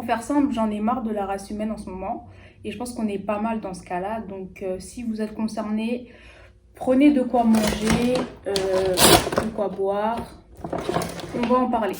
faire simple, j'en ai marre de la race humaine en ce moment. Et je pense qu'on est pas mal dans ce cas-là. Donc, si vous êtes concerné, prenez de quoi manger, de quoi boire. On va en parler.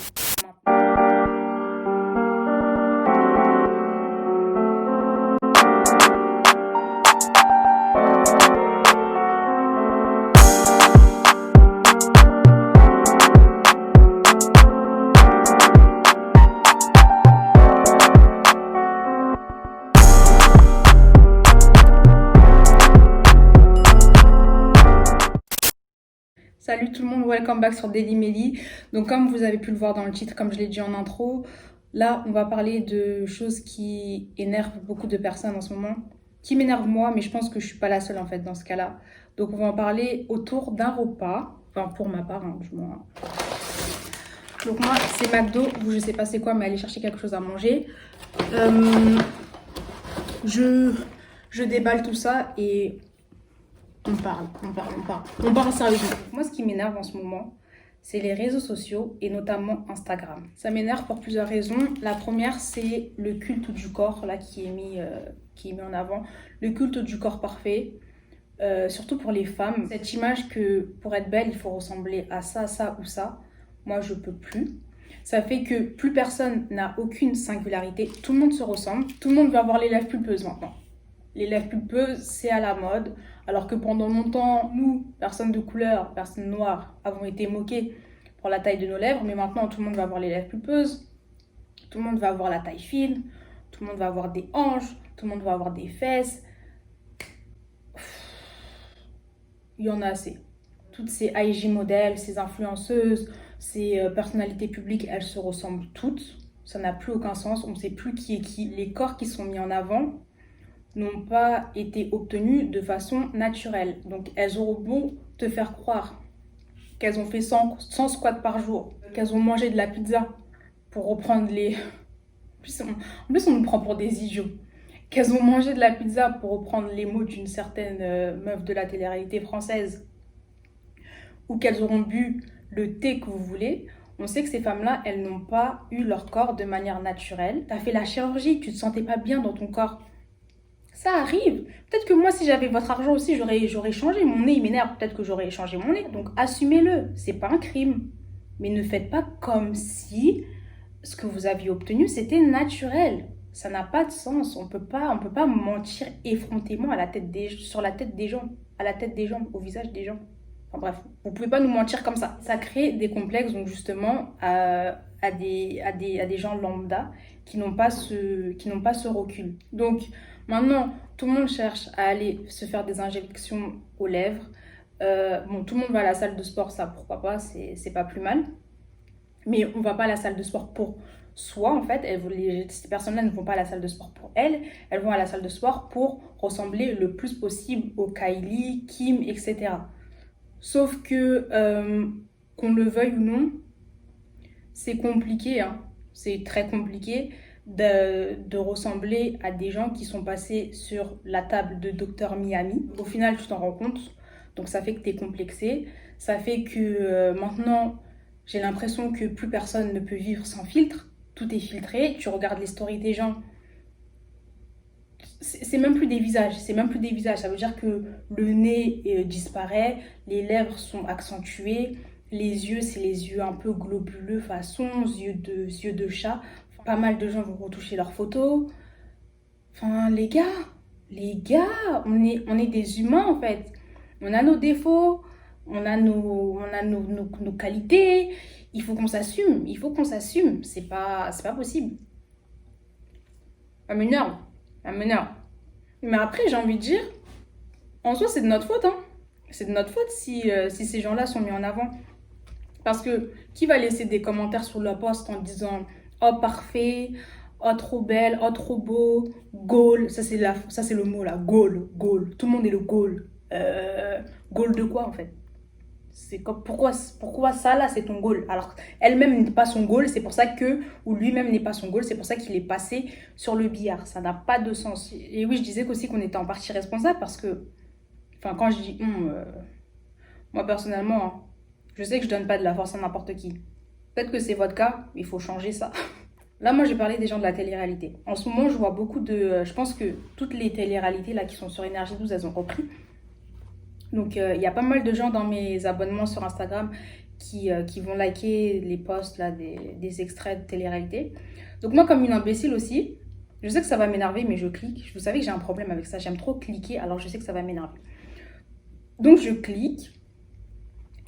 Salut tout le monde, welcome back sur Daily Melly. Donc comme vous avez pu le voir dans le titre, comme je l'ai dit en intro, là on va parler de choses qui énervent beaucoup de personnes en ce moment, qui m'énervent moi, mais je pense que je suis pas la seule en fait dans ce cas-là. Donc on va en parler autour d'un repas, enfin pour ma part, hein, du moins. Donc moi c'est McDo, vous je sais pas c'est quoi, mais aller chercher quelque chose à manger. Je déballe tout ça et on parle sérieusement. Moi, ce qui m'énerve en ce moment, c'est les réseaux sociaux et notamment Instagram. Ça m'énerve pour plusieurs raisons. La première, c'est le culte du corps là qui est mis en avant. Le culte du corps parfait, surtout pour les femmes. Cette image que pour être belle, il faut ressembler à ça, ça ou ça. Moi, je peux plus. Ça fait que plus personne n'a aucune singularité. Tout le monde se ressemble. Tout le monde veut avoir les lèvres pulpeuses maintenant. Les lèvres pulpeuses, c'est à la mode. Alors que pendant longtemps, nous, personnes de couleur, personnes noires, avons été moquées pour la taille de nos lèvres. Mais maintenant, tout le monde va avoir les lèvres pulpeuses. Tout le monde va avoir la taille fine. Tout le monde va avoir des hanches. Tout le monde va avoir des fesses. Il y en a assez. Toutes ces IG modèles, ces influenceuses, ces personnalités publiques, elles se ressemblent toutes. Ça n'a plus aucun sens. On ne sait plus qui est qui. Les corps qui sont mis en avant n'ont pas été obtenues de façon naturelle. Donc elles auront beau te faire croire qu'elles ont fait 100 squats par jour, qu'elles ont mangé de la pizza pour reprendre les... En plus on nous prend pour des idiots. Qu'elles ont mangé de la pizza pour reprendre les mots d'une certaine meuf de la télé-réalité française, ou qu'elles auront bu le thé que vous voulez. On sait que ces femmes-là, elles n'ont pas eu leur corps de manière naturelle. T'as fait la chirurgie, tu te sentais pas bien dans ton corps. Ça arrive. Peut-être que moi, si j'avais votre argent aussi, j'aurais changé. Mon nez, il m'énerve. Peut-être que j'aurais changé mon nez. Donc, assumez-le. C'est pas un crime. Mais ne faites pas comme si ce que vous aviez obtenu, c'était naturel. Ça n'a pas de sens. On peut pas mentir effrontément sur la tête des gens. À la tête des gens, au visage des gens. Enfin bref, vous pouvez pas nous mentir comme ça. Ça crée des complexes, donc justement, à des gens lambda qui n'ont pas ce recul. Donc, maintenant, tout le monde cherche à aller se faire des injections aux lèvres. Bon, tout le monde va à la salle de sport, ça, pourquoi pas, c'est pas plus mal. Mais on va pas à la salle de sport pour soi, en fait. Ces personnes-là ne vont pas à la salle de sport pour elles. Elles vont à la salle de sport pour ressembler le plus possible aux Kylie, Kim, etc. Sauf que, qu'on le veuille ou non, c'est compliqué, hein. C'est très compliqué de ressembler à des gens qui sont passés sur la table de Dr Miami. Au final, tu t'en rends compte. Donc ça fait que tu es complexé. Ça fait que maintenant, j'ai l'impression que plus personne ne peut vivre sans filtre. Tout est filtré. Tu regardes les stories des gens. C'est même plus des visages. Ça veut dire que le nez disparaît, les lèvres sont accentuées, les yeux, c'est les yeux un peu globuleux façon, yeux de chat. Pas mal de gens vont retoucher leurs photos. Enfin, les gars, on est des humains en fait. On a nos défauts, on a nos qualités. Il faut qu'on s'assume. C'est pas possible. Ça m'énerve. Mais après, j'ai envie de dire, en soi, c'est de notre faute, hein. C'est de notre faute si ces gens-là sont mis en avant. Parce que qui va laisser des commentaires sur le post en disant « Oh, parfait, oh, trop belle, oh, trop beau, goal ». Ça, c'est le mot, là, goal. Tout le monde est le goal. Goal de quoi, en fait? C'est comme, pourquoi ça, là, c'est ton goal? Alors, elle-même n'est pas son goal, c'est pour ça que, ou lui-même n'est pas son goal, c'est pour ça qu'il est passé sur le billard. Ça n'a pas de sens. Et oui, je disais aussi qu'on était en partie responsable parce que, enfin, quand je dis moi, personnellement, hein, je sais que je donne pas de la force à n'importe qui. Peut-être que c'est votre cas, il faut changer ça. Là, moi, j'ai parlé des gens de la télé-réalité. En ce moment, je vois beaucoup de... je pense que toutes les télé-réalités là, qui sont sur Énergie 12, elles ont repris. Donc, il y a pas mal de gens dans mes abonnements sur Instagram qui vont liker les posts là, des extraits de télé-réalité. Donc, moi, comme une imbécile aussi, je sais que ça va m'énerver, mais je clique. Vous savez que j'ai un problème avec ça. J'aime trop cliquer, alors je sais que ça va m'énerver. Donc, je clique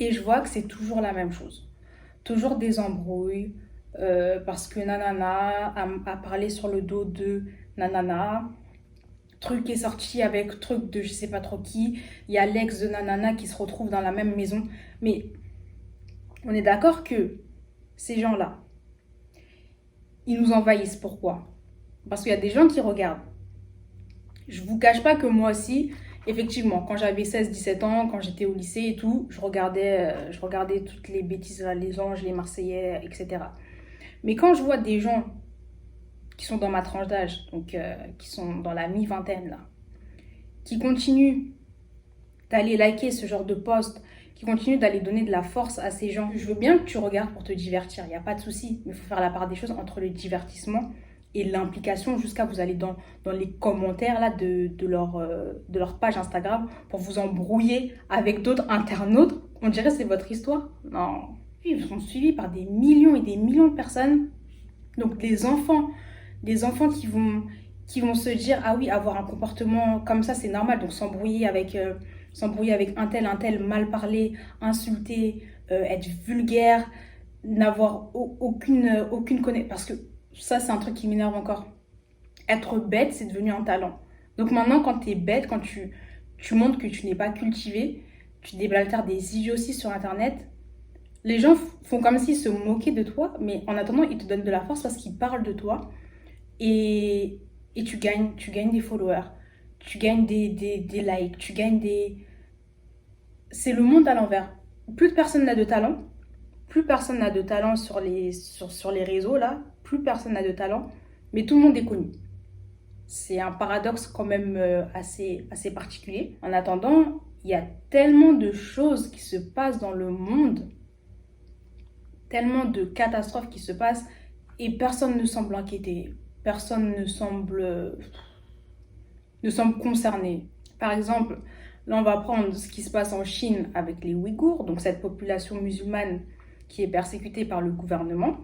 et je vois que c'est toujours la même chose. Toujours des embrouilles, parce que nanana a parlé sur le dos de nanana. Truc est sorti avec truc de je sais pas trop qui. Il y a l'ex de nanana qui se retrouve dans la même maison. Mais on est d'accord que ces gens-là, ils nous envahissent. Pourquoi? Parce qu'il y a des gens qui regardent. Je vous cache pas que moi aussi, effectivement, quand j'avais 16-17 ans, quand j'étais au lycée et tout, je regardais toutes les bêtises, là, les Anges, les Marseillais, etc. Mais quand je vois des gens qui sont dans ma tranche d'âge, donc qui sont dans la mi-vingtaine là, qui continuent d'aller liker ce genre de post, qui continuent d'aller donner de la force à ces gens. Je veux bien que tu regardes pour te divertir, il n'y a pas de souci, mais il faut faire la part des choses entre le divertissement et l'implication jusqu'à vous aller dans les commentaires là, de leur page Instagram pour vous embrouiller avec d'autres internautes. On dirait que c'est votre histoire. Non. Ils sont suivis par des millions et des millions de personnes. Donc des enfants qui vont se dire ah oui, avoir un comportement comme ça c'est normal, donc s'embrouiller avec un tel, mal parler, insulter, être vulgaire, n'avoir aucune connaissance. Parce que ça, c'est un truc qui m'énerve encore. Être bête, c'est devenu un talent. Donc maintenant, quand tu es bête, quand tu montres que tu n'es pas cultivé, tu débaltères des idioties sur Internet, les gens font comme s'ils se moquaient de toi, mais en attendant, ils te donnent de la force parce qu'ils parlent de toi et tu gagnes des followers, tu gagnes des likes, tu gagnes des... C'est le monde à l'envers. Plus personne n'a de talent, plus personne n'a de talent sur les réseaux, là, plus personne n'a de talent, mais tout le monde est connu. C'est un paradoxe quand même assez particulier. En attendant, il y a tellement de choses qui se passent dans le monde, tellement de catastrophes qui se passent, et personne ne semble inquiété, personne ne semble concerné. Par exemple, là on va prendre ce qui se passe en Chine avec les Ouïghours, donc cette population musulmane qui est persécutée par le gouvernement.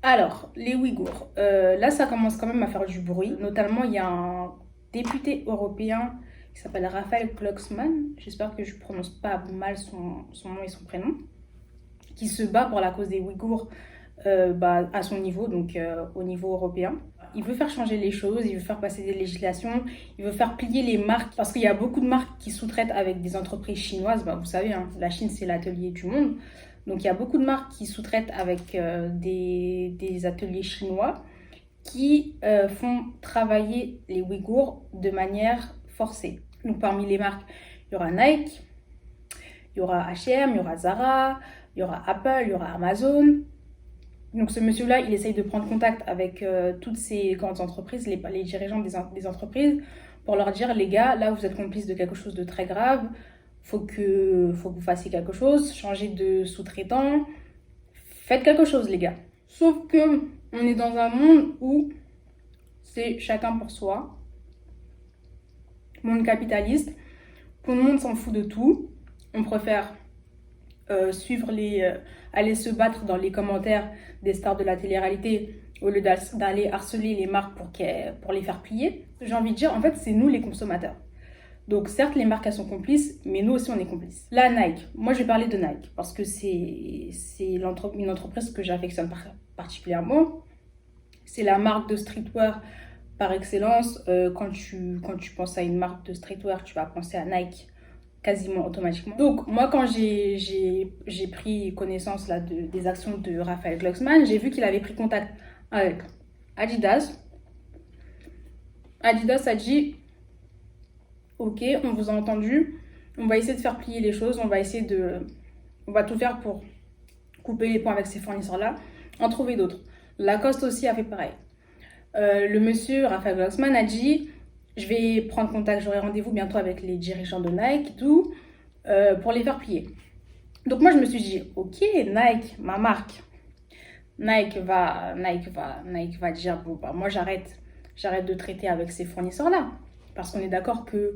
Alors, les Ouïghours, là ça commence quand même à faire du bruit. Notamment, il y a un député européen qui s'appelle Raphaël Glucksmann, j'espère que je ne prononce pas mal son nom et son prénom, qui se bat pour la cause des Ouïghours à son niveau, donc au niveau européen. Il veut faire changer les choses, il veut faire passer des législations, il veut faire plier les marques, parce qu'il y a beaucoup de marques qui sous-traitent avec des entreprises chinoises. Vous savez, hein, la Chine, c'est l'atelier du monde. Donc, il y a beaucoup de marques qui sous-traitent avec des ateliers chinois qui font travailler les Ouïghours de manière forcée. Donc, parmi les marques, il y aura Nike, il y aura H&M, il y aura Zara, il y aura Apple, il y aura Amazon. Donc ce monsieur-là, il essaye de prendre contact avec toutes ces grandes entreprises, les dirigeants des entreprises, pour leur dire, les gars, là vous êtes complices de quelque chose de très grave, faut que vous fassiez quelque chose, changez de sous-traitant, faites quelque chose les gars. Sauf que on est dans un monde où c'est chacun pour soi, monde capitaliste, tout le monde s'en fout de tout, on préfère aller se battre dans les commentaires des stars de la télé-réalité au lieu d'aller harceler les marques pour les faire plier. J'ai envie de dire, en fait, c'est nous les consommateurs. Donc certes, les marques, elles sont complices, mais nous aussi, on est complices. Là, Nike. Moi, je vais parler de Nike parce que c'est une entreprise que j'affectionne particulièrement. C'est la marque de streetwear par excellence. Quand tu penses à une marque de streetwear, tu vas penser à Nike quasiment automatiquement. Donc moi quand j'ai pris connaissance là, des actions de Raphaël Glucksmann, j'ai vu qu'il avait pris contact avec Adidas. Adidas a dit ok, on vous a entendu, on va essayer de faire plier les choses, on va tout faire pour couper les ponts avec ces fournisseurs là, en trouver d'autres. Lacoste aussi a fait pareil. Le monsieur Raphaël Glucksmann a dit je vais prendre contact, j'aurai rendez-vous bientôt avec les dirigeants de Nike, tout, pour les faire plier. Donc moi, je me suis dit, ok, Nike, ma marque, Nike va dire, bon, bah, moi j'arrête de traiter avec ces fournisseurs-là. Parce qu'on est d'accord que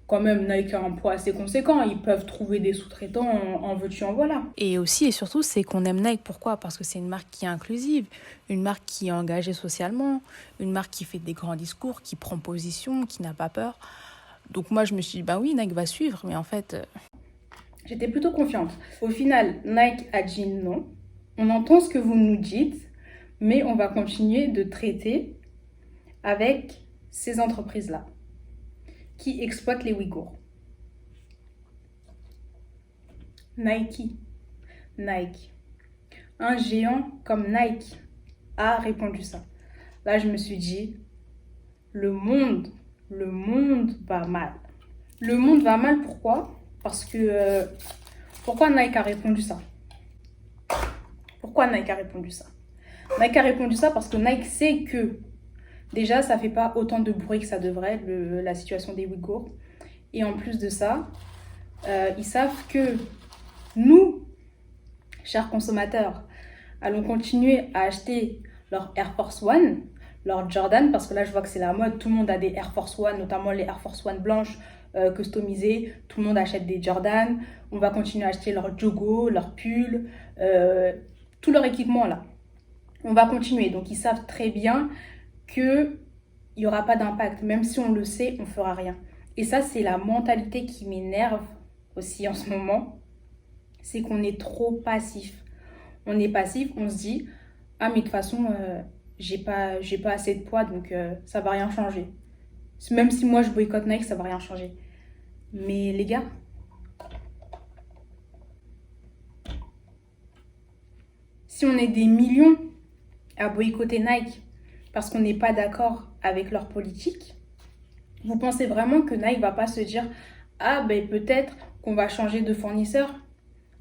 quand même Nike a un poids assez conséquent, ils peuvent trouver des sous-traitants en veux-tu en voilà. Et aussi et surtout, c'est qu'on aime Nike. Pourquoi? Parce que c'est une marque qui est inclusive, une marque qui est engagée socialement, une marque qui fait des grands discours, qui prend position, qui n'a pas peur. Donc moi, je me suis dit, bah oui, Nike va suivre, mais en fait... J'étais plutôt confiante. Au final, Nike a dit non. On entend ce que vous nous dites, mais on va continuer de traiter avec ces entreprises-là qui exploitent les Ouïghours. Nike. Un géant comme Nike a répondu ça. Là, je me suis dit, le monde va mal. Le monde va mal, pourquoi? Parce que... pourquoi Nike a répondu ça? Nike a répondu ça parce que Nike sait que déjà, ça fait pas autant de bruit que ça devrait, la situation des Ouïghours. Et en plus de ça, ils savent que nous, chers consommateurs, allons continuer à acheter leur Air Force One, leur Jordan, parce que là, je vois que c'est la mode. Tout le monde a des Air Force One, notamment les Air Force One blanches customisées. Tout le monde achète des Jordan. On va continuer à acheter leur jogo, leur pull, tout leur équipement là. On va continuer. Donc, ils savent très bien qu'il n'y aura pas d'impact. Même si on le sait, on ne fera rien. Et ça, c'est la mentalité qui m'énerve aussi en ce moment. C'est qu'on est trop passif. On est passif, on se dit « Ah, mais de toute façon, j'ai pas assez de poids, donc ça va rien changer. » Même si moi, je boycotte Nike, ça va rien changer. Mais les gars, si on est des millions à boycotter Nike parce qu'on n'est pas d'accord avec leur politique, vous pensez vraiment que Nike va pas se dire « Ah, ben peut-être qu'on va changer de fournisseur ?»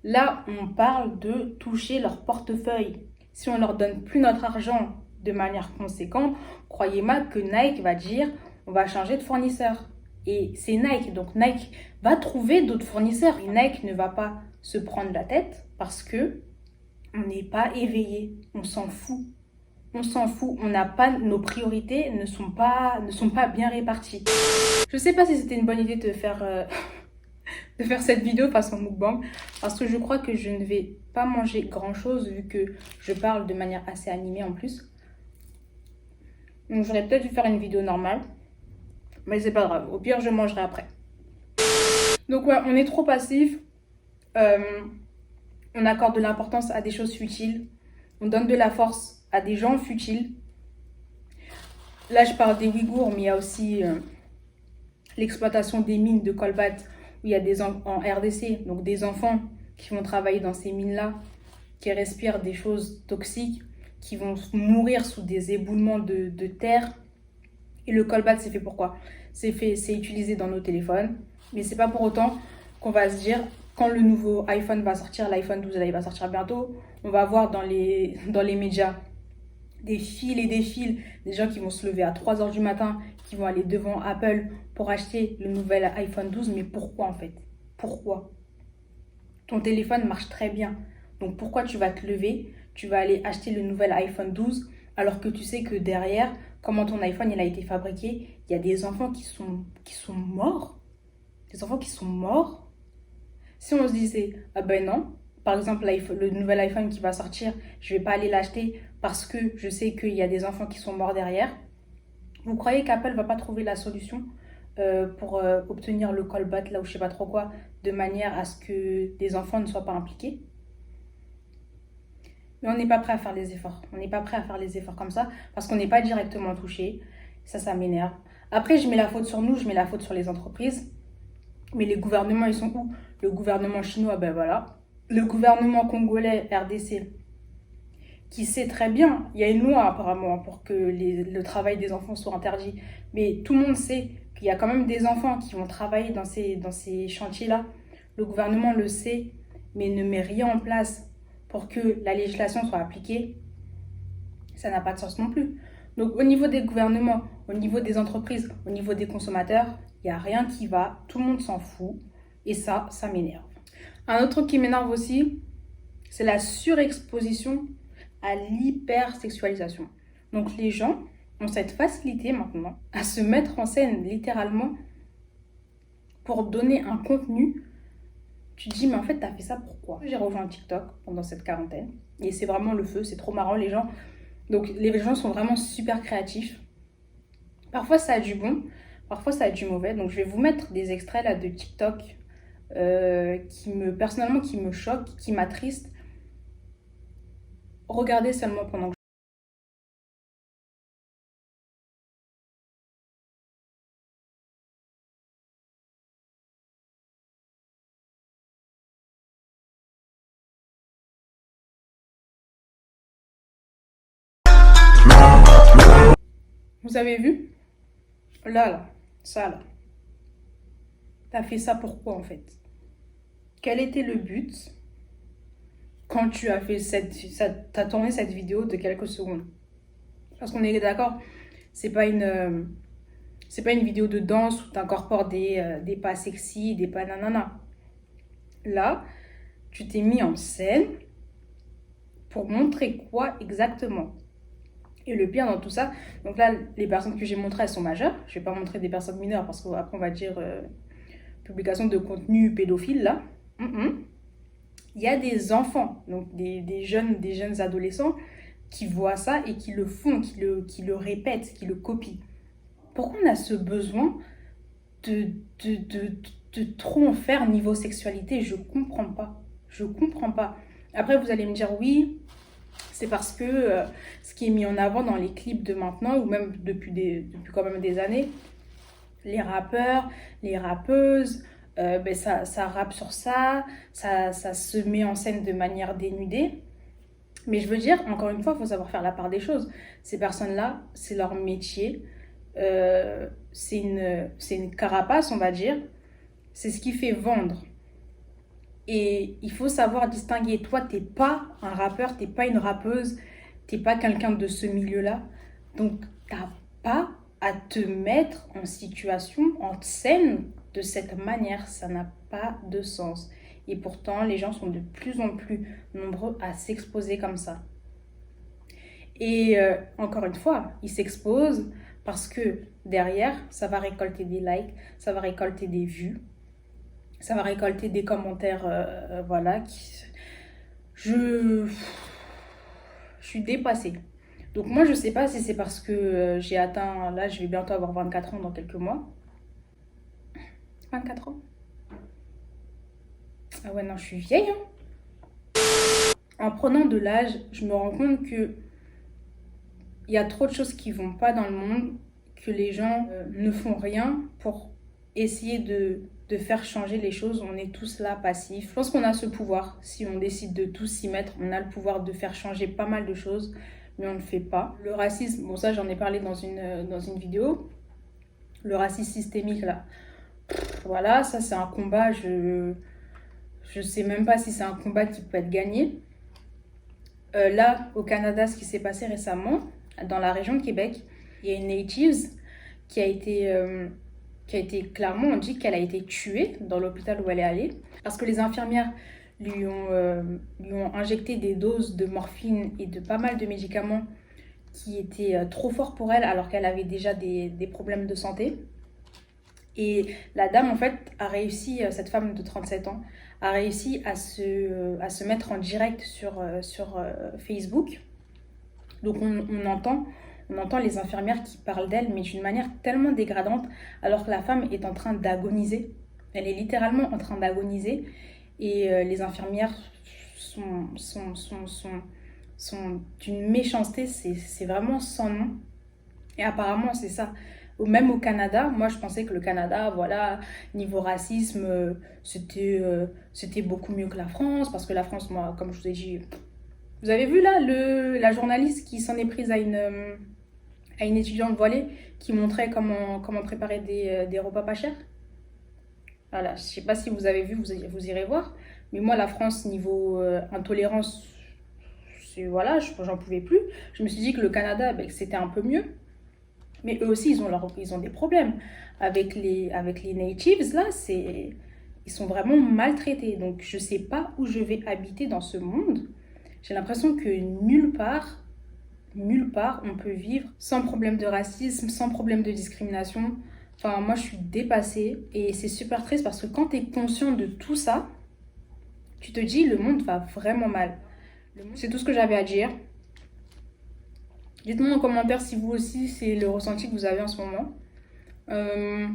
Là, on parle de toucher leur portefeuille. Si on leur donne plus notre argent de manière conséquente, croyez-moi que Nike va dire on va changer de fournisseur. Et c'est Nike, donc Nike va trouver d'autres fournisseurs. Et Nike ne va pas se prendre la tête parce que on n'est pas éveillé, on s'en fout. On n'a pas, nos priorités ne sont pas bien réparties. Je sais pas si c'était une bonne idée de faire cette vidéo façon mukbang parce que je crois que je ne vais pas manger grand chose vu que je parle de manière assez animée en plus. Donc j'aurais peut-être dû faire une vidéo normale, mais c'est pas grave, au pire je mangerai après. Donc ouais, on est trop passif, on accorde de l'importance à des choses futiles, on donne de la force à des gens futiles. Là je parle des Ouïghours, mais il y a aussi l'exploitation des mines de colbert où il y a des en RDC, donc des enfants qui vont travailler dans ces mines-là, qui respirent des choses toxiques, qui vont mourir sous des éboulements de terre. Et le colbert, c'est fait pourquoi? C'est utilisé dans nos téléphones, mais c'est pas pour autant qu'on va se dire quand le nouveau iPhone va sortir, l'iPhone 12 là, il va sortir bientôt, on va voir dans les médias des fils et des fils, des gens qui vont se lever à 3h du matin, qui vont aller devant Apple pour acheter le nouvel iPhone 12. Mais pourquoi en fait? Pourquoi? Ton téléphone marche très bien. Donc pourquoi tu vas te lever, tu vas aller acheter le nouvel iPhone 12 alors que tu sais que derrière, comment ton iPhone il a été fabriqué, il y a des enfants qui sont morts. Des enfants qui sont morts. Si on se disait, ah ben non, par exemple le nouvel iPhone qui va sortir, je vais pas aller l'acheter parce que je sais qu'il y a des enfants qui sont morts derrière. Vous croyez qu'Apple va pas trouver la solution pour obtenir le callback là ou je sais pas trop quoi, de manière à ce que des enfants ne soient pas impliqués? Mais on n'est pas prêt à faire les efforts. On n'est pas prêt à faire les efforts comme ça parce qu'on n'est pas directement touché. Ça m'énerve. Après, je mets la faute sur nous, je mets la faute sur les entreprises. Mais les gouvernements, ils sont où? Le gouvernement chinois, ben voilà. Le gouvernement congolais, RDC, qui sait très bien, il y a une loi apparemment pour que le travail des enfants soit interdit. Mais tout le monde sait qu'il y a quand même des enfants qui vont travailler dans ces chantiers-là. Le gouvernement le sait, mais ne met rien en place pour que la législation soit appliquée. Ça n'a pas de sens non plus. Donc au niveau des gouvernements, au niveau des entreprises, au niveau des consommateurs, il n'y a rien qui va, tout le monde s'en fout. Et ça m'énerve. Un autre truc qui m'énerve aussi, c'est la surexposition à l'hypersexualisation. Donc les gens ont cette facilité maintenant à se mettre en scène littéralement pour donner un contenu. Tu te dis, mais en fait, t'as fait ça pourquoi? J'ai rejoint TikTok pendant cette quarantaine et c'est vraiment le feu, c'est trop marrant. Les gens, donc les gens sont vraiment super créatifs. Parfois ça a du bon, parfois ça a du mauvais. Donc je vais vous mettre des extraits là de TikTok personnellement qui me choquent, qui m'attristent. Regardez seulement pendant que vous avez vu? Là, ça là. T'as fait ça pourquoi en fait? Quel était le but quand tu as fait t'as tourné cette vidéo de quelques secondes? Parce qu'on est d'accord, c'est pas une, c'est pas une vidéo de danse où tu incorpores des pas sexy, des pas nanana. Là, tu t'es mis en scène pour montrer quoi exactement? Et le pire dans tout ça, donc là, les personnes que j'ai montrées, elles sont majeures. Je vais pas montrer des personnes mineures parce qu'après, on va dire publication de contenu pédophile, là. Il y a des enfants, donc des jeunes adolescents qui voient ça et qui le font, qui le répètent, qui le copient. Pourquoi on a ce besoin de trop en faire niveau sexualité? Je comprends pas. Je comprends pas. Après, vous allez me dire oui, c'est parce que ce qui est mis en avant dans les clips de maintenant, ou même depuis quand même des années, les rappeurs, les rappeuses, ça rappe sur ça se met en scène de manière dénudée. Mais je veux dire, encore une fois, il faut savoir faire la part des choses. Ces personnes-là, c'est leur métier. C'est une carapace, on va dire. C'est ce qui fait vendre. Et il faut savoir distinguer. Toi, t'es pas un rappeur, t'es pas une rappeuse, t'es pas quelqu'un de ce milieu-là. Donc, t'as pas à te mettre en situation, en scène de cette manière. Ça n'a pas de sens. Et pourtant, les gens sont de plus en plus nombreux à s'exposer comme ça. Et encore une fois, ils s'exposent parce que derrière, ça va récolter des likes, ça va récolter des vues, ça va récolter des commentaires, voilà. Je suis dépassée. Donc moi, je sais pas si c'est parce que j'ai atteint, là, je vais bientôt avoir 24 ans dans quelques mois. 24 ans? Ah ouais, non, je suis vieille, hein. En prenant de l'âge, je me rends compte que il y a trop de choses qui vont pas dans le monde, que les gens ne font rien pour essayer de faire changer les choses. On est tous là passifs. Je pense qu'on a ce pouvoir. Si on décide de tous s'y mettre, on a le pouvoir de faire changer pas mal de choses, mais on ne le fait pas. Le racisme, bon ça j'en ai parlé dans une vidéo. Le racisme systémique là, voilà, ça c'est un combat, je sais même pas si c'est un combat qui peut être gagné. Là, au Canada, ce qui s'est passé récemment, dans la région de Québec, il y a une natives qui a été clairement, on dit qu'elle a été tuée dans l'hôpital où elle est allée, parce que les infirmières lui ont injecté des doses de morphine et de pas mal de médicaments qui étaient trop forts pour elle, alors qu'elle avait déjà des problèmes de santé. Et la dame, en fait, a réussi, cette femme de 37 ans, a réussi à se mettre en direct sur Facebook. Donc on entend les infirmières qui parlent d'elle, mais d'une manière tellement dégradante, alors que la femme est en train d'agoniser. Elle est littéralement en train d'agoniser. Et les infirmières sont d'une méchanceté, c'est vraiment sans nom. Et apparemment, c'est ça. Même au Canada, moi je pensais que le Canada, voilà, niveau racisme, c'était beaucoup mieux que la France, parce que la France, moi, comme je vous ai dit, vous avez vu là, la journaliste qui s'en est prise à une étudiante voilée qui montrait comment préparer des repas pas chers. Voilà, je sais pas si vous avez vu, vous irez voir. Mais moi, la France, niveau intolérance, voilà, j'en pouvais plus. Je me suis dit que le Canada, c'était un peu mieux. Mais eux aussi, ils ont des problèmes. Avec les natives, là, ils sont vraiment maltraités. Donc, je sais pas où je vais habiter dans ce monde. J'ai l'impression que nulle part, on peut vivre sans problème de racisme, sans problème de discrimination. Enfin, moi, je suis dépassée et c'est super triste parce que quand tu es conscient de tout ça, tu te dis le monde va vraiment mal. C'est tout ce que j'avais à dire. Dites-moi en commentaire si vous aussi, c'est le ressenti que vous avez en ce moment. Il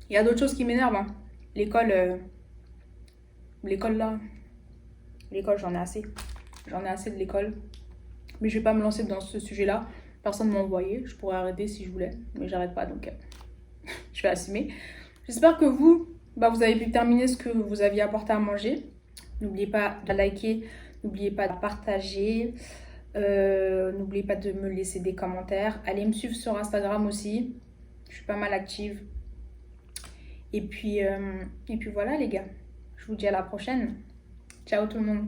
y a d'autres choses qui m'énervent. Hein. L'école là, l'école, j'en ai assez. J'en ai assez de l'école. Mais je vais pas me lancer dans ce sujet-là. Personne ne m'a envoyé. Je pourrais arrêter si je voulais. Mais j'arrête pas, donc je vais assumer. J'espère que vous, vous avez pu terminer ce que vous aviez apporté à manger. N'oubliez pas de liker. N'oubliez pas de partager. N'oubliez pas de me laisser des commentaires. Allez me suivre sur Instagram aussi. Je suis pas mal active. Et puis voilà les gars. Je vous dis à la prochaine. Ciao tout le monde.